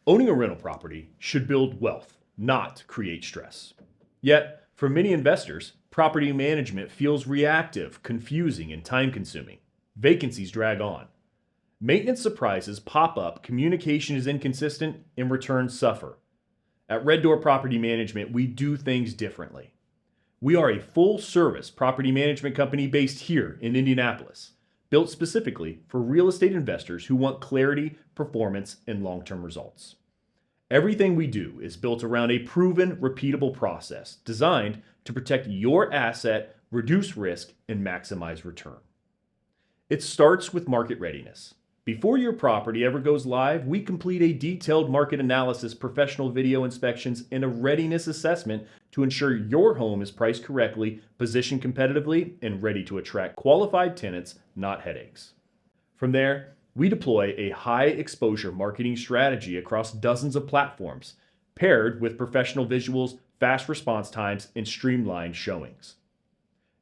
Owning a rental property should build wealth, not create stress. Yet, for many investors, property management feels reactive, confusing, and time-consuming. Vacancies drag on. Maintenance surprises pop up, communication is inconsistent, and returns suffer. At Red Door Property Management, we do things differently. We are a full-service property management company based here in Indianapolis, built specifically for real estate investors who want clarity, performance, and long-term results. Everything we do is built around a proven, repeatable process designed to protect your asset, reduce risk, and maximize return. It starts with market readiness. Before your property ever goes live, we complete a detailed market analysis, professional video inspections, and a readiness assessment to ensure your home is priced correctly, positioned competitively, and ready to attract qualified tenants, not headaches. From there, we deploy a high-exposure marketing strategy across dozens of platforms, paired with professional visuals, fast response times, and streamlined showings.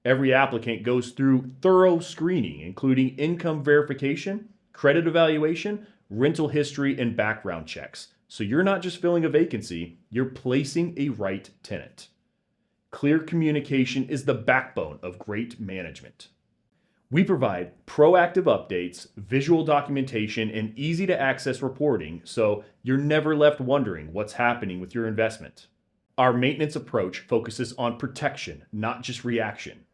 Every applicant goes through thorough screening, including income verification, credit evaluation, rental history, and background checks. So you're not just filling a vacancy, you're placing a right tenant. Clear communication is the backbone of great management. We provide proactive updates, visual documentation, and easy to access reporting so you're never left wondering what's happening with your investment. Our maintenance approach focuses on protection, not just reaction.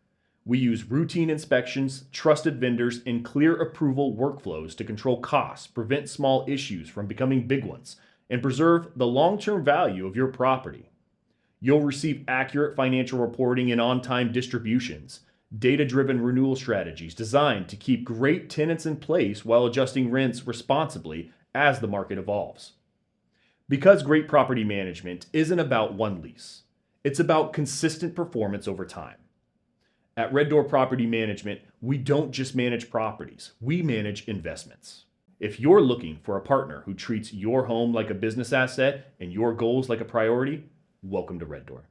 We use routine inspections, trusted vendors, and clear approval workflows to control costs, prevent small issues from becoming big ones, and preserve the long-term value of your property. You'll receive accurate financial reporting and on-time distributions, data-driven renewal strategies designed to keep great tenants in place while adjusting rents responsibly as the market evolves. Because great property management isn't about one lease, it's about consistent performance over time. At Red Door Property Management, we don't just manage properties, we manage investments. If you're looking for a partner who treats your home like a business asset and your goals like a priority, welcome to Red Door.